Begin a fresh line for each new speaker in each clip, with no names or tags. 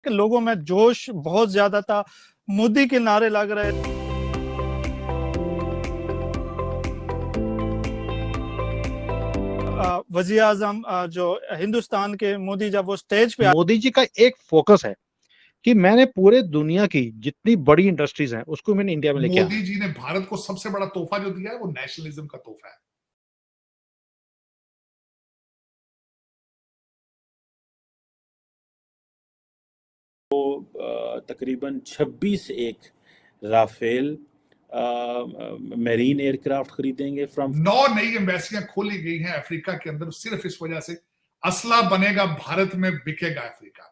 कि लोगों में जोश बहुत ज्यादा था, मोदी के नारे लग रहे थे। वजीर आजम जो हिंदुस्तान के मोदी जब वो स्टेज पे
मोदी जी का एक फोकस है कि मैंने पूरे दुनिया की जितनी बड़ी इंडस्ट्रीज हैं उसको मैंने इंडिया में लेके आना।
मोदी जी ने भारत को सबसे बड़ा तोहफा जो दिया है वो नेशनलिज्म का तोहफा है।
तकरीबन 26 राफेल मेरीन एयरक्राफ्ट खरीदेंगे फ्रॉम
9 नई एम्बेसियां खोली गई हैं अफ्रीका के अंदर सिर्फ इस वजह से असला बनेगा भारत में, बिकेगा अफ्रीका।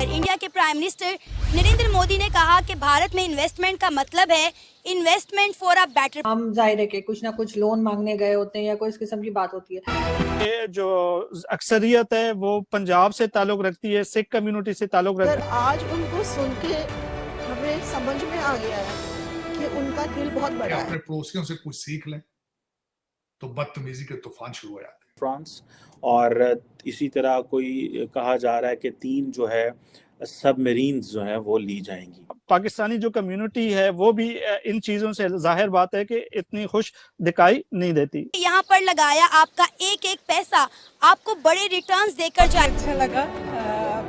इंडिया के प्राइम मिनिस्टर नरेंद्र मोदी ने कहा कि भारत में इन्वेस्टमेंट का मतलब है इन्वेस्टमेंट फॉर अ बेटर।
हम जाहिर है कि कुछ ना कुछ लोन मांगने गए होते हैं या कोई इस किस्म की बात होती है।
ये जो अक्सरियत है वो पंजाब से ताल्लुक रखती है, सिख कम्युनिटी से ताल्लुक रखती है।
आज उनको सुन के हमें समझ में आ गया है कि उनका दिल बहुत बड़ा है।
अपने पड़ोसियों से कुछ सीख लें तो बदतमीजी के तूफान शुरू हो जाते हैं।
फ्रांस और इसी तरह कोई कहा जा रहा है कि 3 जो है सबमरीन्स जो है वो ली जाएंगी।
पाकिस्तानी जो कम्युनिटी है वो भी इन चीजों से जाहिर बात है कि इतनी खुश दिखाई नहीं देती।
यहाँ पर लगाया आपका एक एक पैसा आपको बड़े रिटर्न्स देकर जाए।
अच्छा लगा,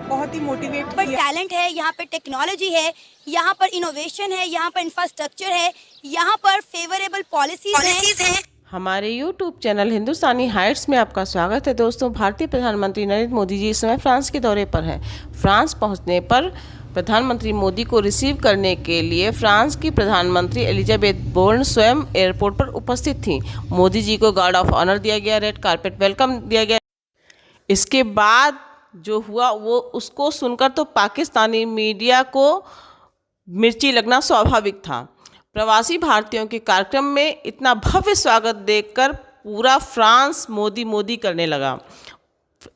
बहुत ही मोटिवेट
पर टैलेंट है, यहाँ पर टेक्नोलॉजी है, यहाँ पर इनोवेशन है, यहाँ पर इंफ्रास्ट्रक्चर है, यहाँ पर फेवरेबल पॉलिसीज हैं।
हमारे YouTube चैनल हिंदुस्तानी हाइट्स में आपका स्वागत है। दोस्तों, भारतीय प्रधानमंत्री नरेंद्र मोदी जी इस समय फ्रांस के दौरे पर हैं। फ्रांस पहुंचने पर प्रधानमंत्री मोदी को रिसीव करने के लिए फ्रांस की प्रधानमंत्री एलिजाबेथ बोर्न स्वयं एयरपोर्ट पर उपस्थित थीं। मोदी जी को गार्ड ऑफ ऑनर दिया गया, रेड कार्पेट वेलकम दिया गया। इसके बाद जो हुआ वो उसको सुनकर तो पाकिस्तानी मीडिया को मिर्ची लगना स्वाभाविक था। प्रवासी भारतीयों के कार्यक्रम में इतना भव्य स्वागत देखकर पूरा फ्रांस मोदी मोदी करने लगा।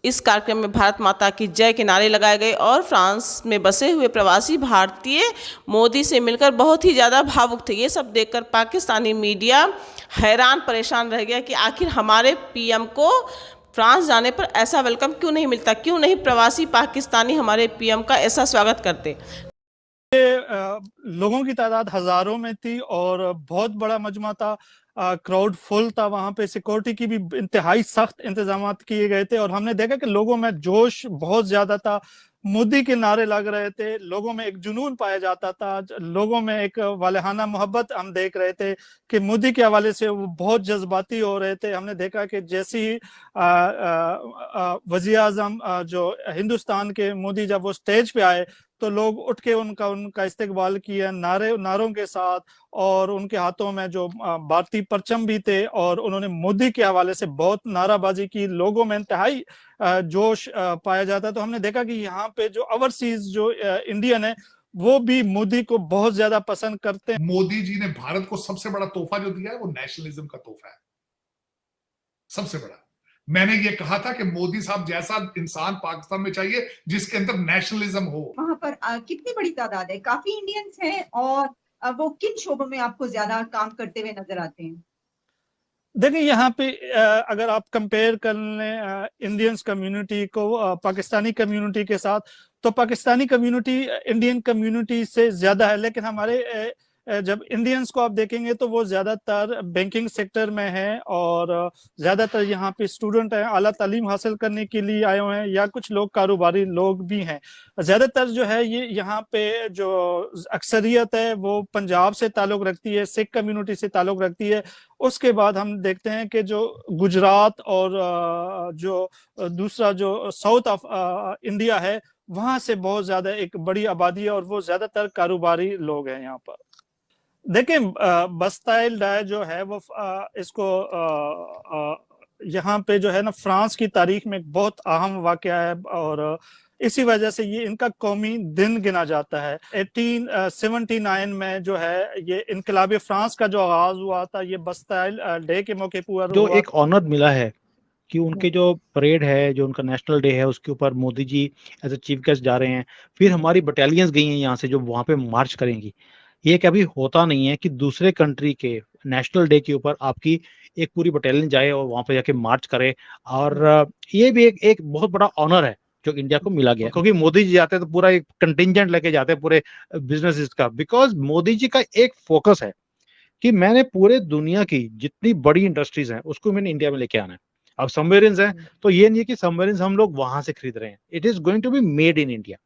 इस कार्यक्रम में भारत माता की जय के नारे लगाए गए और फ्रांस में बसे हुए प्रवासी भारतीय मोदी से मिलकर बहुत ही ज़्यादा भावुक थे। ये सब देखकर पाकिस्तानी मीडिया हैरान परेशान रह गया कि आखिर हमारे पीएम को फ्रांस जाने पर ऐसा वेलकम क्यों नहीं मिलता, क्यों नहीं प्रवासी पाकिस्तानी हमारे पीएम का ऐसा स्वागत करते।
लोगों की तादाद हजारों में थी और बहुत बड़ा मजमा था, क्राउड फुल था। वहां पे सिक्योरिटी की भी इंतहाई सख्त इंतजाम किए गए थे और हमने देखा कि लोगों में जोश बहुत ज्यादा था, मोदी के नारे लग रहे थे, लोगों में एक जुनून पाया जाता था, लोगों में एक वालेहाना मोहब्बत हम देख रहे थे कि मोदी के हवाले से वो बहुत जज्बाती हो रहे थे। हमने देखा कि जैसे ही वजीर आजम जो हिंदुस्तान के मोदी जब वो स्टेज पे आए तो लोग उठ के उनका इस्तकबाल किया नारों के साथ, और उनके हाथों में जो भारतीय परचम भी थे और उन्होंने मोदी के हवाले से बहुत नाराबाजी की। लोगों में इंतहाई जोश पाया जाता है। तो हमने देखा कि यहाँ पे जो ओवरसीज जो इंडियन है वो भी मोदी को बहुत ज्यादा पसंद करते हैं।
मोदी जी ने भारत को सबसे बड़ा तोहफा जो दिया है वो नेशनलिज्म का तोहफा है, सबसे बड़ा। मैंने ये कहा था कि मोदी साहब जैसा इंसान पाकिस्तान में चाहिए जिसके अंदर नेशनलिज्म हो।
वहां पर कितनी बड़ी तादाद है, काफी इंडियंस हैं, और वो किन शोबों में आपको ज्यादा काम करते हुए नजर आते हैं?
देखिए यहाँ पे अगर आप कंपेयर कर लें इंडियंस कम्युनिटी को पाकिस्तानी कम्युनिटी के साथ, तो पाकिस्तानी कम्युनिटी इंडियन कम्युनिटी से ज्यादा है। लेकिन हमारे जब इंडियंस को आप देखेंगे तो वो ज्यादातर बैंकिंग सेक्टर में है और ज्यादातर यहाँ पे स्टूडेंट हैं, आला तालीम हासिल करने के लिए आए हुए हैं, या कुछ लोग कारोबारी लोग भी हैं। ज्यादातर जो है ये यहाँ पे जो अक्सरियत है वो पंजाब से ताल्लुक रखती है, सिख कम्युनिटी से ताल्लुक रखती है। उसके बाद हम देखते हैं कि जो गुजरात और जो दूसरा जो साउथ ऑफ इंडिया है वहां से बहुत ज्यादा एक बड़ी आबादी है और वो ज्यादातर कारोबारी लोग हैं यहाँ पर। देखिए बस्ताइल डाय जो है वो इसको यहाँ पे जो है ना फ्रांस की तारीख में एक बहुत अहम वाकया है और इसी वजह से ये इनका कौमी दिन गिना जाता है। 1879 में जो है ये इनकलाब फ्रांस का जो आगाज हुआ था ये बस्ताइल डे के मौके पर
जो एक ऑनर मिला है कि उनके जो परेड है, जो उनका नेशनल डे है, उसके ऊपर Modi ji as a chief guest जा रहे हैं। फिर हमारी बटालियंस गई हैं यहाँ से जो वहां पे मार्च करेंगी। ये कभी होता नहीं है कि दूसरे कंट्री के नेशनल डे के ऊपर आपकी एक पूरी बटालियन जाए और वहां पे जाके मार्च करे। और ये भी एक बहुत बड़ा ऑनर है जो इंडिया को मिला गया, क्योंकि मोदी जी जाते हैं तो पूरा एक कंटिजेंट लेके जाते हैं पूरे बिजनेस का, बिकॉज मोदी जी का एक फोकस है कि मैंने पूरे दुनिया की जितनी बड़ी इंडस्ट्रीज हैं उसको मैंने इंडिया में लेके आना है। अब सबमरीन्स हैं तो ये नहीं है कि सबमरीन्स हम लोग वहां से खरीद रहे हैं, it is going to be made in India.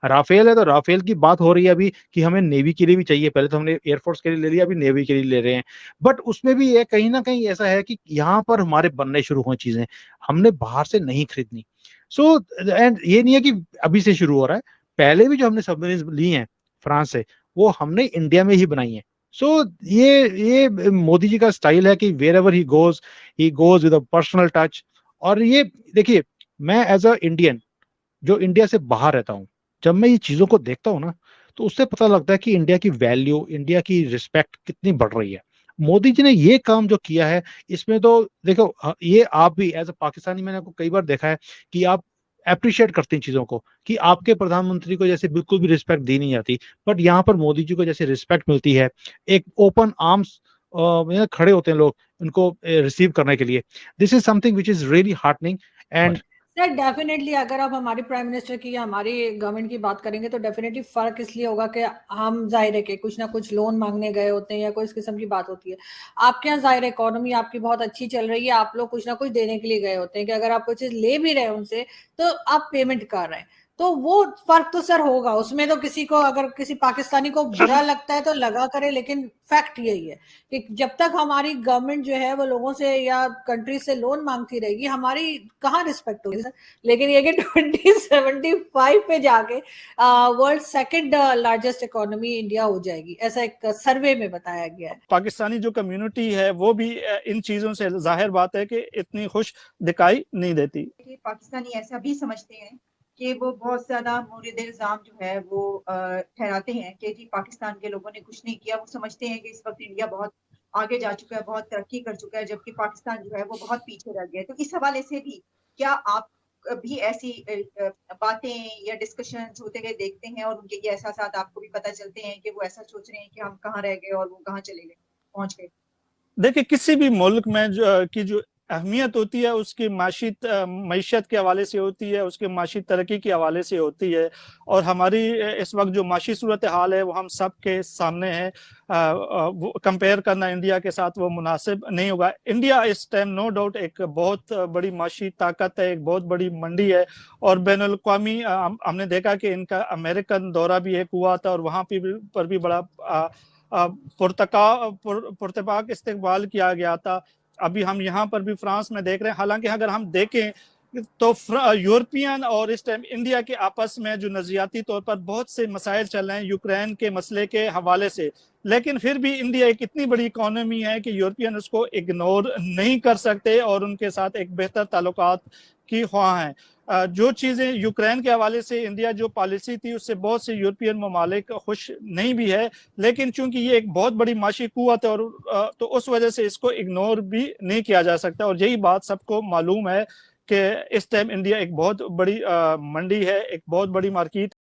Rafale है तो राफेल की बात हो रही है अभी कि हमें नेवी के लिए भी चाहिए, पहले तो हमने एयरफोर्स के लिए ले लिया, अभी नेवी के लिए ले रहे हैं। बट उसमें भी ये कहीं ना कहीं ऐसा है कि यहाँ पर हमारे बनने शुरू हुए चीजें, हमने बाहर से नहीं खरीदनी। सो एंड ये नहीं है कि अभी से शुरू हो रहा है, पहले भी जो हमने सबमरीन ली हैं फ्रांस से वो हमने इंडिया में ही बनाई है। सो ये मोदी जी का स्टाइल है कि wherever he goes with a personal touch. और ये देखिए, मैं एज अ इंडियन जो इंडिया से बाहर रहता हूँ, जब मैं ये चीजों को देखता हूँ ना तो उससे पता लगता है कि इंडिया की वैल्यू, इंडिया की रिस्पेक्ट कितनी बढ़ रही है। मोदी जी ने ये काम जो किया है इसमें तो देखो, ये आप भी एज अ पाकिस्तानी, मैंने आपको कई बार देखा है कि आप अप्रिशिएट करते हैं चीजों को, कि आपके प्रधानमंत्री को जैसे बिल्कुल भी रिस्पेक्ट दी नहीं जाती, बट यहाँ पर मोदी जी को जैसे रिस्पेक्ट मिलती है, एक ओपन आर्म्स खड़े होते हैं लोग उनको रिसीव करने के लिए। This is something which is really heartening. And
sir definitely अगर आप हमारी प्राइम मिनिस्टर की या हमारी गवर्नमेंट की बात करेंगे तो डेफिनेटली फर्क इसलिए होगा कि हम जाहिर है कि कुछ ना कुछ लोन मांगने गए होते हैं या कोई इस किस्म की बात होती है। आपके यहाँ जाहिर इकोनॉमी आपकी बहुत अच्छी चल रही है, आप लोग कुछ ना कुछ देने के लिए गए होते हैं कि अगर आप कोई चीज ले भी रहे हैं उनसे तो आप पेमेंट कर रहे हैं, तो वो फर्क तो सर होगा उसमें। तो किसी को अगर किसी पाकिस्तानी को बुरा लगता है तो लगा करे, लेकिन फैक्ट यही है कि जब तक हमारी गवर्नमेंट जो है वो लोगों से या कंट्री से लोन मांगती रहेगी, हमारी कहाँ रिस्पेक्ट होगी सर। लेकिन ये कि 2075 पे जाके world second largest economy India हो जाएगी, ऐसा एक सर्वे में बताया गया है।
पाकिस्तानी जो कम्युनिटी है वो भी इन चीजों से जाहिर बात है कि इतनी खुश दिखाई नहीं देती।
पाकिस्तानी ऐसा भी समझते हैं कि वो बहुत ज्यादा मुरीद इल्जाम जो है वो ठहराते हैं कि जी पाकिस्तान के लोगों ने कुछ नहीं किया। वो समझते हैं कि इस वक्त इंडिया बहुत आगे जा चुका है, बहुत तरक्की कर चुका है, जबकि पाकिस्तान जो है वो बहुत पीछे रह गया है। तो इस हवाले से भी क्या आप भी ऐसी बातें या डिस्कशंस होते हुए देखते हैं और उनके ये एहसास आपको भी पता चलते हैं कि वो ऐसा सोच रहे हैं कि हम कहाँ रह गए और वो कहाँ चले गए, पहुंच गए?
देखिए, किसी भी मुल्क में जो अहमियत होती है उसकी मईशत के हवाले से होती है, उसके माशी तरक्की के हवाले से होती है। और हमारी इस वक्त जो माशी सूरत हाल है वो हम सब के सामने है। वो कंपेयर करना इंडिया के साथ वो मुनासिब नहीं होगा। इंडिया इस टाइम नो डाउट एक बहुत बड़ी माशी ताकत है, एक बहुत बड़ी मंडी है। और बैनुल अक़वामी हमने देखा कि इनका अमेरिकन दौरा भी एक हुआ था और वहाँ पर भी बड़ा पुरतपाक इस्तकबाल किया गया था। अभी हम यहाँ पर भी फ्रांस में देख रहे हैं। हालांकि अगर हम देखें तो यूरोपियन और इस टाइम इंडिया के आपस में जो नजरियाती तौर पर बहुत से मसाइल चल रहे हैं यूक्रेन के मसले के हवाले से, लेकिन फिर भी इंडिया एक इतनी बड़ी इकोनॉमी है कि यूरोपियन उसको इग्नोर नहीं कर सकते और उनके साथ एक बेहतर ताल्लुकात की ख्वाह हैं। जो चीज़ें यूक्रेन के हवाले से इंडिया जो पॉलिसी थी उससे बहुत से यूरोपियन ममालिक खुश नहीं भी है, लेकिन चूंकि ये एक बहुत बड़ी माशी कुव्वत है और तो उस वजह से इसको इग्नोर भी नहीं किया जा सकता। और यही बात सबको मालूम है कि इस टाइम इंडिया एक बहुत बड़ी मंडी है, एक बहुत बड़ी मार्केट